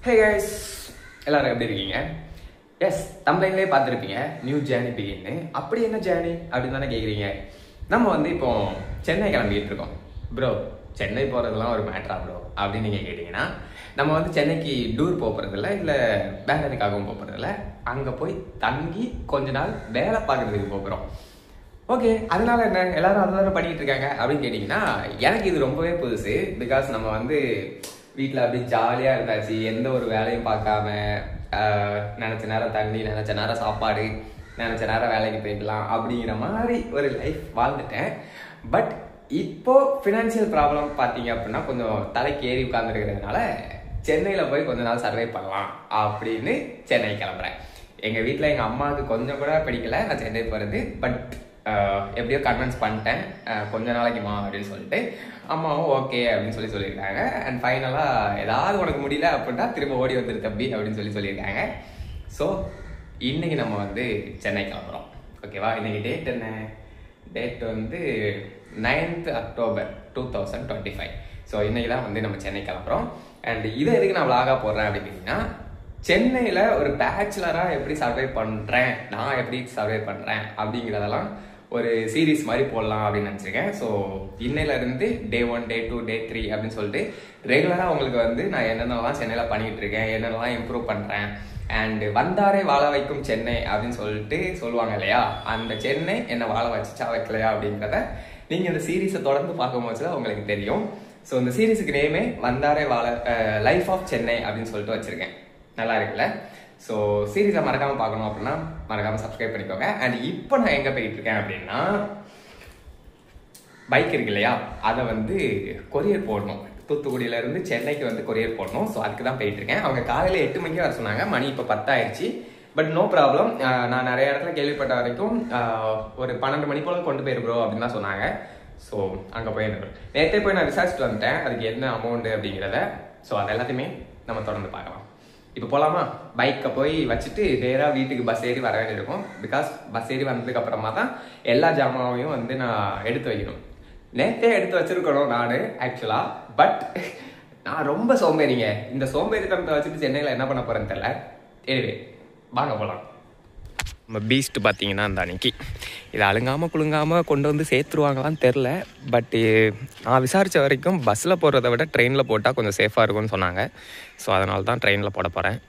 Hey guys, எல்லாரும் எப்படி இருக்கீங்க? எஸ், தம்ப்ளைன்லயே பார்த்துருப்பீங்க நியூ ஜேர்னி பிகின்னு. அப்படி என்ன ஜேர்னி அப்படின்னு தானே கேட்குறீங்க. நம்ம வந்து இப்போ சென்னை கிளம்பிட்டு இருக்கோம். ப்ரோ, சென்னை போகிறதுலாம் ஒரு மேட்ரா ப்ரோ அப்படின்னு நீங்கள் கேட்டிங்கன்னா, நம்ம வந்து சென்னைக்கு டூர் போகிறதில்ல, இல்லை வேற எதுக்காகவும் போகிறதில்ல. அங்கே போய் தங்கி கொஞ்ச நாள் வேலை பார்க்குறதுக்கு போகிறோம். ஓகே, அதனால என்ன, எல்லாரும் அதை தானே பண்ணிட்டு இருக்காங்க அப்படின்னு கேட்டிங்கன்னா, எனக்கு இது ரொம்பவே புதுசு. பிகாஸ் நம்ம வந்து வீட்டில் அப்படி ஜாலியாக இருந்தாச்சு, எந்த ஒரு வேலையும் பார்க்காம நினச்ச நேரம் தண்ணி, நினச்ச நேரம் சாப்பாடு, நினச்ச நேரம் வேலைக்கு போய்க்கலாம் அப்படிங்கிற மாதிரி ஒரு லைஃப் வாழ்ந்துட்டேன். பட் இப்போ ஃபினான்ஷியல் ப்ராப்ளம் பார்த்தீங்க அப்படின்னா கொஞ்சம் தலைக்கு ஏறி உட்கார்ந்துருக்கிறதுனால சென்னையில் போய் கொஞ்ச நாள் சர்வை பண்ணலாம் அப்படின்னு சென்னை கிளம்புறேன். எங்கள் வீட்டில் எங்கள் அம்மாவுக்கு கொஞ்சம் கூட பிடிக்கல நான் சென்னை போகிறது. பட் எப்படியோ கன்வின்ஸ் பண்ணிட்டேன், கொஞ்ச நாளைக்குமா அப்படின்னு சொல்லிட்டு. அம்மாவும் ஓகே அப்படின்னு சொல்லியிருக்காங்க. அண்ட் ஃபைனலாக ஏதாவது உனக்கு முடியல அப்படின்னா திரும்ப ஓடி வந்துரு தம்பி அப்படின்னு சொல்லியிருக்காங்க. ஸோ இன்னைக்கு நம்ம வந்து சென்னை கிளம்புறோம். ஓகேவா, இன்னைக்கு டேட் என்ன? டேட் வந்து 9th October 2025. ஸோ இன்னைக்கு தான் வந்து நம்ம சென்னை கிளம்புறோம். அண்ட் இதை எதுக்கு நான் விளாகாக போடுறேன் அப்படின்னா, சென்னையில் ஒரு பேச்சுலராக எப்படி சர்வை பண்ணுறேன், நான் எப்படி சர்வை பண்ணுறேன் அப்படிங்கிறதெல்லாம் ஒரு சீரீஸ் மாதிரி போடலாம் அப்படின்னு நினச்சிருக்கேன். ஸோ இன்னையிலேருந்து டே 1, டே 2, டே 3 அப்படின்னு சொல்லிட்டு ரெகுலராக உங்களுக்கு வந்து நான் என்னென்னலாம் சென்னையில் பண்ணிகிட்டு இருக்கேன், என்னென்னலாம் இம்ப்ரூவ் பண்ணுறேன். அண்டு வந்தாரே வாழ வைக்கும் சென்னை அப்படின்னு சொல்லிட்டு சொல்லுவாங்க இல்லையா, அந்த சென்னை என்னை வாழ வச்சுச்சா வைக்கலையா அப்படிங்கிறத நீங்கள் இந்த சீரீஸை தொடர்ந்து பார்க்கும்போது தான் உங்களுக்கு தெரியும். ஸோ இந்த சீரீஸுக்கு நேமே வந்தாரே வாழ லைஃப் ஆஃப் சென்னை அப்படின்னு சொல்லிட்டு வச்சுருக்கேன். நல்லா இருக்குல்ல? ஸோ சீரீஸை மறக்காமல் பார்க்கணும் அப்படின்னா மறக்காமல் சப்ஸ்கிரைப் பண்ணிக்கோங்க. அண்ட் இப்போ நான் எங்கே போயிட்டு இருக்கேன் அப்படின்னா, பைக் இருக்கு இல்லையா, அதை வந்து கொரியர் போடணும். தூத்துக்குடியிலேருந்து சென்னைக்கு வந்து கொரியர் போடணும். ஸோ அதுக்கு தான் போயிட்டு இருக்கேன். அவங்க காலையில் 8 மணிக்கு வர சொன்னாங்க, மணி இப்போ 10 ஆயிடுச்சு. பட் நோ ப்ராப்ளம், நான் நிறைய இடத்துல கேள்விப்பட்ட வரைக்கும் ஒரு 12 மணி போல் கொண்டு போயிருக்கிறோம் அப்படின்னு தான் சொன்னாங்க. ஸோ அங்கே போய் நேற்றே போய் நான் விசாரிச்சுட்டு வந்துட்டேன் அதுக்கு என்ன அமௌண்ட்டு அப்படிங்கிறத. ஸோ அது எல்லாத்தையுமே நம்ம தொடர்ந்து பார்க்கலாம். இப்போ போகலாமா? பைக்கை போய் வச்சுட்டு நேராக வீட்டுக்கு பஸ் ஏறி வர வேண்டியிருக்கும். பிகாஸ் பஸ் ஏறி வந்ததுக்கு அப்புறமா தான் எல்லா ஜாமாவையும் வந்து நான் எடுத்து வைக்கணும். நேற்றே எடுத்து வச்சிருக்கணும் நான் ஆக்சுவலாக. பட் நான் ரொம்ப சோம்பேறிங்க. இந்த சோம்பேறித்தனத்தை வச்சுட்டு சென்னையில் என்ன பண்ண போகிறேன்னு தெரியல. எனிவே வாங்க போகலாம். நம்ம பீஸ்ட் பார்த்தீங்கன்னா அந்த அன்னைக்கு இதை அழுங்காமல் குழுங்காமல் கொண்டு வந்து சேர்த்துருவாங்களான்னு தெரில. பட்டு நான் விசாரித்த வரைக்கும் பஸ்ஸில் போடுறத விட ட்ரெயினில் போட்டால் கொஞ்சம் சேஃபாக இருக்கும்னு சொன்னாங்க. ஸோ அதனால தான் ட்ரெயினில் போட போகிறேன்.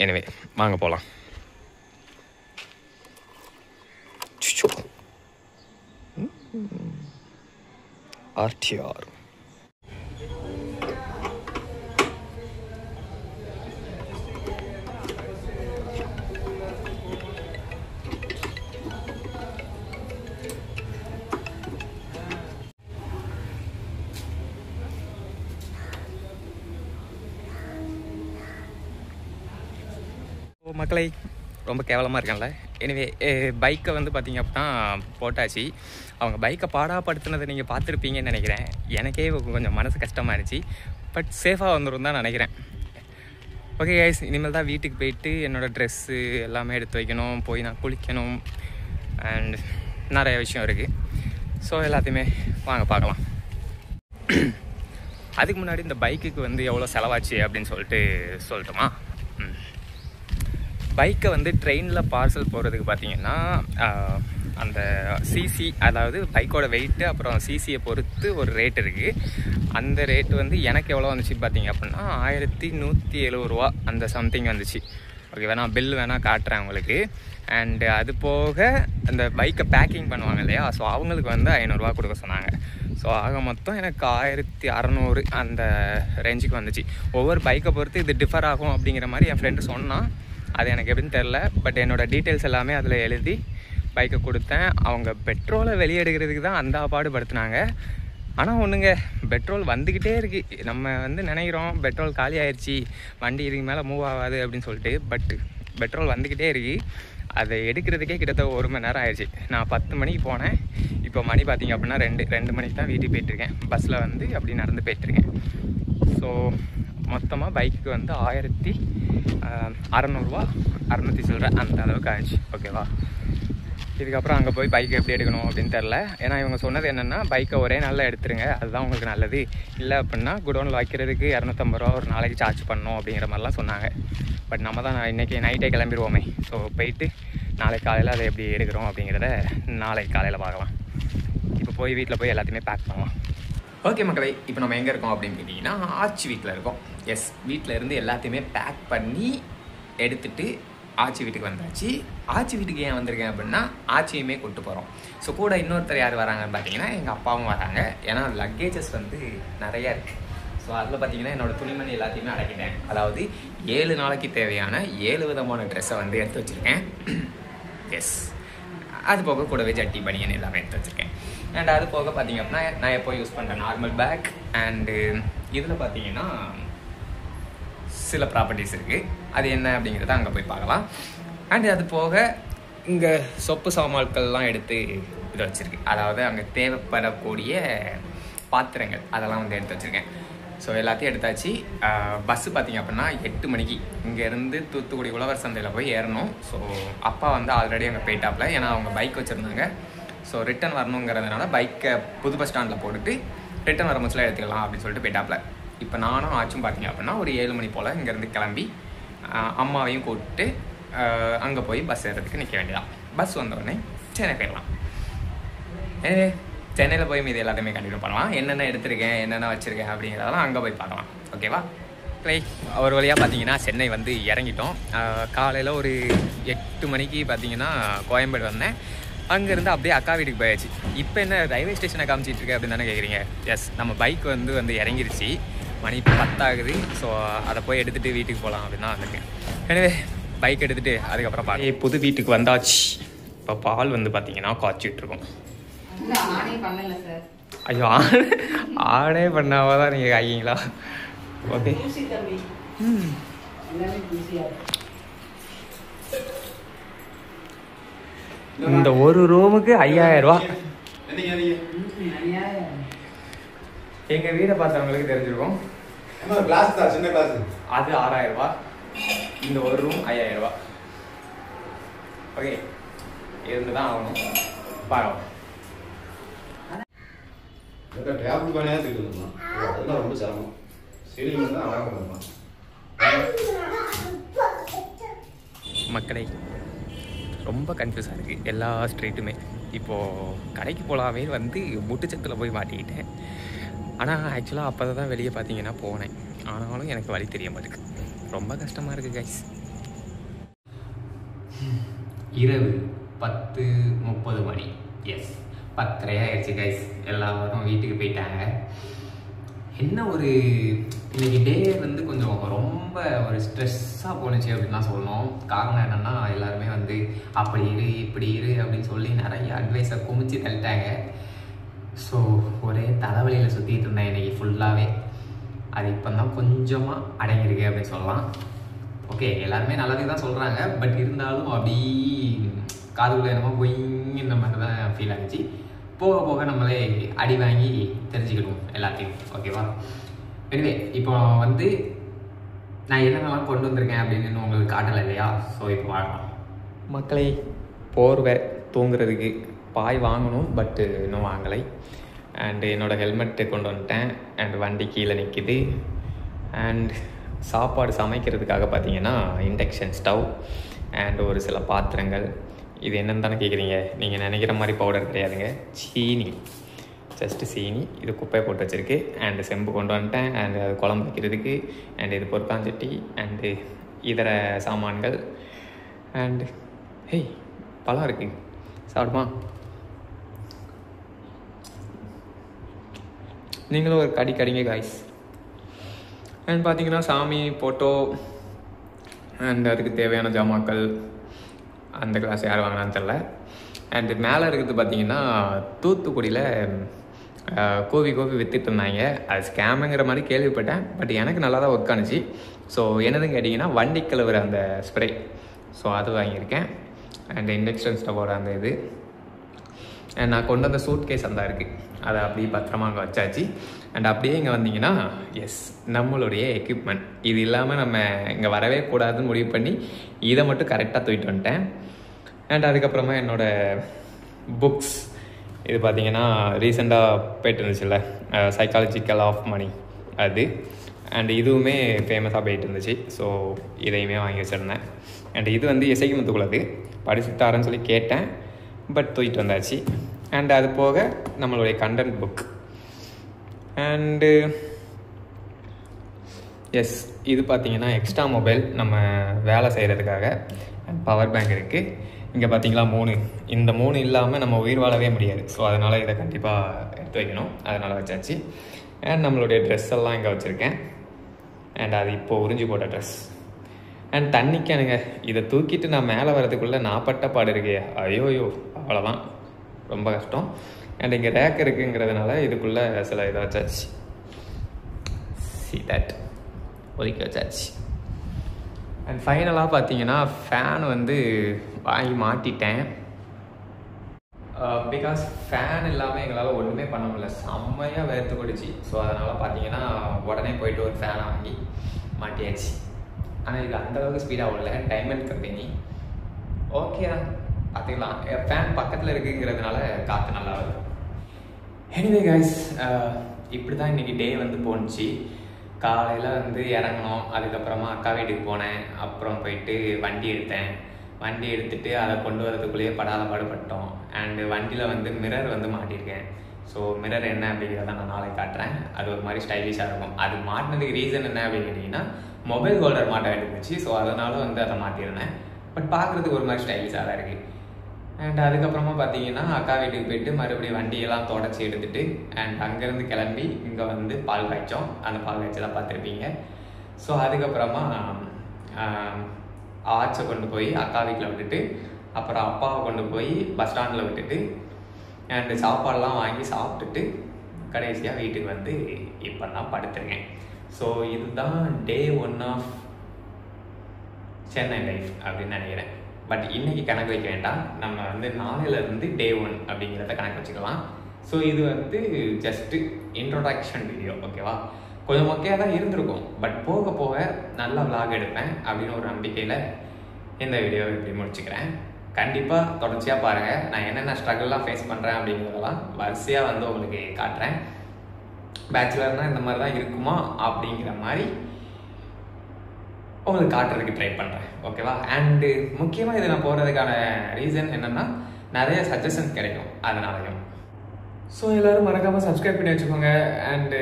எனிவே வாங்க போகலாம். ஆர்டிஆர் மக்களை ரொம்ப கேவலமாக இருக்கான்ல. எனிவே பைக்கை வந்து பார்த்திங்க அப்படின்னா போட்டாச்சு. அவங்க பைக்கை பாடாப்படுத்தினதை நீங்கள் பார்த்துருப்பீங்கன்னு நினைக்கிறேன். எனக்கே கொஞ்சம் மனசு கஷ்டமாக இருந்துச்சு. பட் சேஃபாக வந்துடும் தான் நினைக்கிறேன். ஓகே கைஸ், இனிமேல் தான் வீட்டுக்கு போயிட்டு என்னோடய ட்ரெஸ்ஸு எல்லாமே எடுத்து வைக்கணும், போய் நான் குளிக்கணும். அண்ட் நிறைய விஷயம் இருக்குது. ஸோ எல்லாத்தையுமே வாங்க பார்க்கலாம். அதுக்கு முன்னாடி இந்த பைக்குக்கு வந்து எவ்வளோ செலவாச்சு அப்படின்னு சொல்லட்டுமா? பைக்கை வந்து ட்ரெயினில் பார்சல் போகிறதுக்கு பார்த்திங்கன்னா அந்த சிசி, அதாவது பைக்கோட வெயிட்டு அப்புறம் சிசியை பொறுத்து ஒரு ரேட் இருக்குது. அந்த ரேட்டு வந்து எனக்கு எவ்வளோ வந்துச்சு பார்த்திங்க அப்படின்னா 1170 ரூபா அந்த சம்திங் வந்துச்சு. ஓகேவா, நான் பில் வேணால் காட்டுறேன் உங்களுக்கு. அண்டு அது போக அந்த பைக்கை பேக்கிங் பண்ணுவாங்க இல்லையா, ஸோ அவங்களுக்கு வந்து 500 ரூபா கொடுக்க சொன்னாங்க. ஸோ ஆக மொத்தம் எனக்கு 1600 அந்த ரேஞ்சுக்கு வந்துச்சு. ஒவ்வொரு பைக்கை பொறுத்து இது டிஃபர் ஆகும் அப்படிங்கிற மாதிரி என் ஃப்ரெண்டு சொன்னான். அது எனக்கு எப்படின்னு தெரில. பட் என்னோடய டீட்டெயில்ஸ் எல்லாமே அதில் எழுதி பைக்கை கொடுத்தேன். அவங்க பெட்ரோலை வெளியெடுக்கிறதுக்கு தான் அந்த பாடுபடுத்தினாங்க. ஆனால் ஒன்றுங்க, பெட்ரோல் வந்துக்கிட்டே இருக்குது. நம்ம வந்து நினைக்கிறோம் பெட்ரோல் காலி ஆயிடுச்சு, வண்டி இதுக்கு மேலே மூவ் ஆகாது அப்படின்னு சொல்லிட்டு. பட் பெட்ரோல் வந்துக்கிட்டே இருக்குது. அதை எடுக்கிறதுக்கே கிட்டத்தட்ட 1 மணி நேரம் ஆயிடுச்சு. நான் 10 மணிக்கு போனேன். இப்போ மணி பார்த்திங்க அப்படின்னா 2 மணிக்கு தான் வீட்டுக்கு போயிட்டுருக்கேன். பஸ்ஸில் வந்து அப்படி நடந்து போயிட்டுருக்கேன். ஸோ மொத்தமாக பைக்கு வந்து 1600 ரூபா 600 சில்லற அந்த அளவுக்கு ஆயிடுச்சு. ஓகேவா, இதுக்கப்புறம் அங்கே போய் பைக் எப்படி எடுக்கணும் அப்படின்னு தெரில. ஏன்னா இவங்க சொன்னது என்னென்னா பைக்கை ஒரே நாளில் எடுத்துருங்க, அதுதான் உங்களுக்கு நல்லது. இல்லை அப்படின்னா குடோனில் வைக்கிறதுக்கு 250 ரூபா ஒரு நாளைக்கு சார்ஜ் பண்ணணும் அப்படிங்கிற மாதிரிலாம் சொன்னாங்க. பட் நம்ம தான் இன்றைக்கி நைட்டே கிளம்பிடுவோமே. ஸோ போயிட்டு நாளைக்கு காலையில் அதை எப்படி எடுக்கிறோம் அப்படிங்கிறத நாளைக்கு காலையில் பார்க்கலாம். இப்போ போய் வீட்டில் போய் எல்லாத்தையுமே பேக் பண்ணலாம். ஓகே மக்களை, இப்போ நம்ம எங்கே இருக்கோம் அப்படின்னு கேட்டிங்கன்னா ஆச்சி வீட்டில் இருக்கோம். எஸ், வீட்டில் இருந்து எல்லாத்தையுமே பேக் பண்ணி எடுத்துகிட்டு ஆச்சி வீட்டுக்கு வந்தாச்சு. ஆச்சி வீட்டுக்கு ஏன் வந்திருக்கேன் அப்படின்னா ஆச்சியுமே கூப்பிட்டு போகிறோம். ஸோ கூட இன்னொருத்தர் யார் வராங்கன்னு பார்த்தீங்கன்னா எங்கள் அப்பாவும் வராங்க. ஏன்னா லக்கேஜஸ் வந்து நிறையா இருக்குது. ஸோ அதில் பார்த்தீங்கன்னா என்னோடய துணிமணி எல்லாத்தையுமே அடக்கிட்டேன். அதாவது 7 நாளைக்கு தேவையான 7 விதமான ட்ரெஸ்ஸை வந்து எடுத்து வச்சுருக்கேன். எஸ், அது போக கூடவே ஜட்டி பனியன் எல்லாமே எடுத்து வச்சுருக்கேன். அண்ட் அது போக பார்த்தீங்க அப்படின்னா நான் எப்போ யூஸ் பண்ணுறேன் நார்மல் பேக். அண்டு இதில் பார்த்தீங்கன்னா சில ப்ராப்பர்ட்டிஸ் இருக்குது. அது என்ன அப்படிங்கிறத அங்கே போய் பார்க்கலாம். அண்டு அது போக இங்கே சொப்பு சாமான்கள்லாம் எடுத்து இதை வச்சுருக்கு. அதாவது அங்கே தேவைப்படக்கூடிய பாத்திரங்கள் அதெல்லாம் வந்து எடுத்து வச்சுருக்கேன். ஸோ எல்லாத்தையும் எடுத்தாச்சு. பஸ்ஸு பார்த்திங்க அப்படின்னா 8 மணிக்கு இங்கேருந்து தூத்துக்குடி உழவர் சந்தையில் போய் ஏறணும். ஸோ அப்பா வந்து ஆல்ரெடி அங்கே போயிட்டாப்ல. ஏன்னா அவங்க பைக் வச்சுருந்தாங்க. ஸோ ரிட்டன் வரணுங்கிறதுனால பைக்கை புது பஸ் ஸ்டாண்டில் போட்டுட்டு ரிட்டன் வர முச்சில் எடுத்துக்கலாம் அப்படின்னு சொல்லிட்டு போயிட்டாப்ல. இப்போ நானும் ஆச்சும் பார்த்திங்க அப்படின்னா ஒரு 7 மணி போல் இங்கேருந்து கிளம்பி அம்மாவையும் கூப்பிட்டு அங்கே போய் பஸ் ஏறதுக்கு நிற்க வேண்டியதான். பஸ் வந்தோடனே சென்னை போயிடலாம். எனவே சென்னையில் போய் மீது எல்லாத்தையுமே கண்டினியூ பண்ணலாம். என்னென்ன எடுத்திருக்கேன், என்னென்ன வச்சுருக்கேன் அப்படிங்கிறதெல்லாம் அங்கே போய் பார்க்கலாம். ஓகேவா? ஒரு வழியாக பார்த்தீங்கன்னா சென்னை வந்து இறங்கிட்டோம். காலையில் ஒரு 8 மணிக்கு பார்த்தீங்கன்னா கோயம்பேடு வந்தேன். அங்கேருந்து அப்படியே அக்கா வீட்டுக்கு போயாச்சு. இப்போ என்ன ரயில்வே ஸ்டேஷனை காமிச்சிட்ருக்கு அப்படின்னு தானே கேட்குறீங்க? எஸ், நம்ம பைக் வந்து இறங்கிருச்சு. மணி 10 ஆகுது. ஸோ அதை போய் எடுத்துகிட்டு வீட்டுக்கு போகலாம் அப்படின்னு தான் வந்திருக்கேன். எனவே பைக் எடுத்துகிட்டு அதுக்கப்புறம் பார்த்து புது வீட்டுக்கு வந்தாச்சு. இப்போ பால் வந்து பார்த்தீங்கன்னா காய்ச்சிட்ருக்கோம். ஐயோ, ஆடே பண்ணாவா தான் நீங்கள் காய்க்கீங்களா? ஓகே. இந்த ஒரு ரூமுக்கு 5000 ரூபா. எங்க வீடை பார்த்தவங்களுக்கு தெரிஞ்சிருக்கும். அது 6000 ரூபா. இந்த ஒரு ரூம் 5000 ரூபா. ஓகே, இருந்துதான் ஆகணும். பாருங்க, ரொம்ப சிரமம். மக்களை ரொம்ப கன்ஃபியூஸாக இருக்குது எல்லா ஸ்ட்ரீட்டுமே. இப்போது கடைக்கு போகலாமே வந்து முட்டுச்சத்தில் போய் மாட்டிக்கிட்டேன். ஆனால் ஆக்சுவலாக அப்போ தான் வெளியே பார்த்தீங்கன்னா போனேன். ஆனாலும் எனக்கு வழி தெரிய மாட்டேங்குது. ரொம்ப கஷ்டமாக இருக்குது கைஸ். இரவு 10:30 மணி. எஸ், 10:30 ஆயிடுச்சு கைஸ். எல்லாரும் வீட்டுக்கு போயிட்டாங்க. என்ன ஒரு இன்னைக்கு டே வந்து கொஞ்சம் ரொம்ப ஒரு ஸ்ட்ரெஸ்ஸாக போணுச்சு அப்படின்னு தான் சொல்லணும். காரணம் என்னென்னா எல்லாருமே வந்து அப்படி இரு இப்படி இரு அப்படின்னு சொல்லி நிறைய அட்வைஸை குமிச்சு தள்ளிட்டாங்க. ஸோ ஒரே தலைவலியில் சுற்றிட்டு இருந்தேன் இன்றைக்கி ஃபுல்லாகவே. அது இப்போ தான் கொஞ்சமாக அடங்கியிருக்கு அப்படின்னு சொல்லலாம். ஓகே, எல்லாருமே நல்லதுக்கு தான் சொல்கிறாங்க. பட் இருந்தாலும் அப்படி காதுக்குள்ள என்னமோ இந்த மாதிரி தான் ஃபீல் ஆகிடுச்சு. போக போக நம்மளே அடி வாங்கி தெரிஞ்சுக்கிடுவோம் எல்லாத்தையும். ஓகேவா? எனவே இப்போ வந்து நான் என்னென்னலாம் கொண்டு வந்திருக்கேன் அப்படின்னு உங்களுக்கு காட்டலை இல்லையா? ஸோ இப்போ வாங்கலாம். மக்களை, போர்வை தூங்குறதுக்கு பாய் வாங்கணும். பட்டு இன்னும் வாங்கலை. அண்டு என்னோடய ஹெல்மெட்டு கொண்டு வந்துட்டேன். அண்ட் வண்டி கீழே நிற்கிது. அண்ட் சாப்பாடு சமைக்கிறதுக்காக பார்த்தீங்கன்னா இண்டக்ஷன் ஸ்டவ் அண்ட் ஒரு சில பாத்திரங்கள். இது என்னென்னு தானே கேட்குறீங்க? நீங்கள் நினைக்கிற மாதிரி பவுடர் கிடையாதுங்க, சீனி. ஜஸ்ட்டு சீனி. இது குப்பையை போட்டு வச்சுருக்கு. அண்டு செம்பு கொண்டு வந்துட்டேன். அண்டு அது குழம்பு வைக்கிறதுக்கு. அண்டு இது பொற்காஞ்சட்டி அண்டு இதர சாமான்கள். அண்டு ஹேய், பழம் இருக்குது, சாப்பிடுமா? நீங்களும் ஒரு கடிங்க காய்ஸ். அண்ட் பார்த்தீங்கன்னா சாமி ஃபோட்டோ அண்ட் அதுக்கு தேவையான ஜாமாக்கள். அந்த கிளாஸ் யார் வாங்கினான்னு தெரில. அண்டு மேலே இருக்கிறது பார்த்தீங்கன்னா தூத்துக்குடியில் கோவி விற்றுட்டு இருந்தாங்க. அது ஸ்கேமுங்கிற மாதிரி கேள்விப்பட்டேன். பட் எனக்கு நல்லா தான் ஒர்க் ஆனிச்சு. ஸோ என்னதுன்னு கேட்டிங்கன்னா வண்டி கழுவுற அந்த ஸ்ப்ரே. ஸோ அது வாங்கியிருக்கேன். அண்ட் இண்டக்ஷன் ஸ்டவோட அந்த இது. அண்ட் நான் கொண்டு வந்த சூட் கேஸ் அந்த இருக்குது. அதை அப்படியே பத்திரமா அங்கே வச்சாச்சு. அண்ட் அப்படியே இங்கே வந்தீங்கன்னா எஸ், நம்மளுடைய எக்யூப்மெண்ட். இது இல்லாமல் நம்ம இங்கே வரவே கூடாதுன்னு முடிவு பண்ணி இதை மட்டும் கரெக்டாக தூக்கிட்டு வந்துட்டேன். அண்ட் அதுக்கப்புறமா என்னோடய புக்ஸ் இது பார்த்தீங்கன்னா ரீசெண்டாக போய்ட்டு இருந்துச்சுல்ல சைக்காலஜிக்கல் ஆஃப் மணி அது. அண்ட் இதுவுமே ஃபேமஸாக போயிட்டு இருந்துச்சு. ஸோ இதையுமே வாங்கி வச்சுருந்தேன். அண்ட் இது வந்து இசைக்கு முத்துக்குள்ளது படிச்சுட்டாரன்னு சொல்லி கேட்டேன், பட் தூக்கிட்டு வந்தாச்சு. அண்ட் அது போக நம்மளுடைய கண்டென்ட் புக். அண்டு எஸ், இது பார்த்தீங்கன்னா எக்ஸ்ட்ரா மொபைல் நம்ம வேலை செய்கிறதுக்காக. அண்ட் பவர் பேங்க் இருக்குது. இங்கே பார்த்தீங்களா 3, இந்த 3 இல்லாமல் நம்ம உயிர் வாழவே முடியாது. ஸோ அதனால் இதை கண்டிப்பாக எடுத்து வைக்கணும், அதனால் வச்சாச்சு. அண்ட் நம்மளுடைய ட்ரெஸ் எல்லாம் இங்கே வச்சுருக்கேன். அண்ட் அது இப்போது உறிஞ்சி போட்ட ட்ரெஸ். அண்ட் தண்ணிக்கானுங்க, இதை தூக்கிட்டு நான் மேலே வரதுக்குள்ளே நான் பட்ட பாடு இருக்கே, ஐயோயோ அவ்வளோதான், ரொம்ப கஷ்டம். அண்ட் இங்கே ரேக் இருக்குங்கிறதுனால இதுக்குள்ளே சில இதை வச்சாச்சு. சி தட் ஒதுக்கி வச்சாச்சு. அண்ட் ஃபைனலாக பார்த்தீங்கன்னா ஃபேன் வந்து வாங்கி மாட்டிட்டேன். பிகாஸ் ஃபேன் இல்லாமல் எங்களால் ஒன்றுமே பண்ண முடியல, செம்மையாக வேர்த்து கொடிச்சு. ஸோ அதனால் பார்த்தீங்கன்னா உடனே போயிட்டு ஒரு ஃபேனை வாங்கி மாட்டியாச்சு. ஆனால் இது அந்தளவுக்கு ஸ்பீடாக உள்ள டைமண்ட் கம்பெனி ஓகே தான், பார்த்துக்கலாம். ஃபேன் பக்கத்தில் இருக்குங்கிறதுனால காற்று நல்லா வருது. எனிவே கைஸ், இப்படி தான் இன்றைக்கி டே வந்து போணுச்சு. காலையில் வந்து இறங்கணும், அதுக்கப்புறமா அக்கா வீட்டுக்கு போனேன், அப்புறம் போயிட்டு வண்டி எடுத்துகிட்டு அதை கொண்டு வரதுக்குள்ளேயே படாத பாடுபட்டோம். அண்டு வண்டியில் வந்து மிரர் வந்து மாட்டியிருக்கேன். ஸோ மிரர் என்ன அப்படிங்கிறத நான் நாளைக்கு காட்டுறேன். அது ஒரு மாதிரி ஸ்டைலிஷாக இருக்கும். அது மாட்டினதுக்கு ரீசன் என்ன அப்படின்னு கேட்டிங்கன்னா, மொபைல் ஹோல்டர் மாட்ட வேண்டியிருந்துச்சு. ஸோ அதனால வந்து அதை மாட்டியிருந்தேன். பட் பார்க்குறதுக்கு ஒரு மாதிரி ஸ்டைலிஷாக தான் இருக்குது. அண்ட் அதுக்கப்புறமா பார்த்தீங்கன்னா அக்கா வீட்டுக்கு போயிட்டு மறுபடியும் வண்டியெல்லாம் தொடச்சி எடுத்துகிட்டு அண்ட் அங்கேருந்து கிளம்பி இங்கே வந்து பால் காய்ச்சோம். அந்த பால் காய்ச்சலாம் பார்த்துருப்பீங்க. ஸோ அதுக்கப்புறமா ஆச்சை கொண்டு போய் அக்கா வீட்டில் விட்டுட்டு, அப்புறம் அப்பாவை கொண்டு போய் பஸ் ஸ்டாண்டில் விட்டுட்டு, அண்டு சாப்பாடெல்லாம் வாங்கி சாப்பிட்டுட்டு கடைசியாக வீட்டுக்கு வந்து இப்போ தான் படுத்துருக்கேன். ஸோ இதுதான் டே 1 ஆஃப் சென்னை லைஃப் அப்படின்னு நினைக்கிறேன். பட் இன்றைக்கி கணக்கு வைக்க வேண்டாம், நம்ம வந்து நாளையிலேருந்து டே 1 அப்படிங்கிறத கணக்கு வச்சுக்கலாம். ஸோ இது வந்து ஜஸ்ட்டு இன்ட்ரோடக்ஷன் வீடியோ, ஓகேவா? கொஞ்சம் மொக்கையாக தான் இருந்திருக்கும், பட் போக போக நல்லா விளாக் எடுப்பேன் அப்படின்னு ஒரு நம்பிக்கையில் இந்த வீடியோவை இப்படி முடிச்சுக்கிறேன். கண்டிப்பாக தொடர்ச்சியாக பாருங்கள், நான் என்னென்ன ஸ்ட்ரகிள்லாம் ஃபேஸ் பண்ணுறேன் அப்படிங்கிறதெல்லாம் வரிசையாக வந்து உங்களுக்கு காட்டுறேன். பேச்சுலர்னால் இந்த மாதிரி தான் இருக்குமா அப்படிங்கிற மாதிரி உங்களுக்கு காட்டுறதுக்கு ட்ரை பண்ணுறேன், ஓகேவா? அண்டு முக்கியமாக இது நான் போகிறதுக்கான ரீசன் என்னென்னா, நிறைய சஜஷன்ஸ் கிடைக்கும் அதனாலையும். ஸோ எல்லோரும் மறக்காமல் சப்ஸ்கிரைப் பண்ணி வச்சுக்கோங்க. அண்டு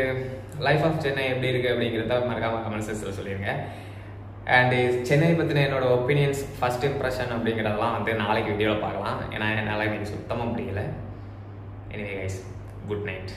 லைஃப் ஆஃப் சென்னை எப்படி இருக்குது அப்படிங்கிறத மறக்காமல் கமெண்ட் செக்ஷனில் சொல்லிடுங்க. அண்டு சென்னை பற்றின என்னோட ஒப்பீனியன்ஸ், ஃபஸ்ட் இம்ப்ரெஷன் அப்படிங்கிறதெல்லாம் வந்து நாளைக்கு வீடியோவில் பார்க்கலாம். ஏன்னா என்னால் எனக்கு சுத்தமாக முடியல. Anyway guys, good night.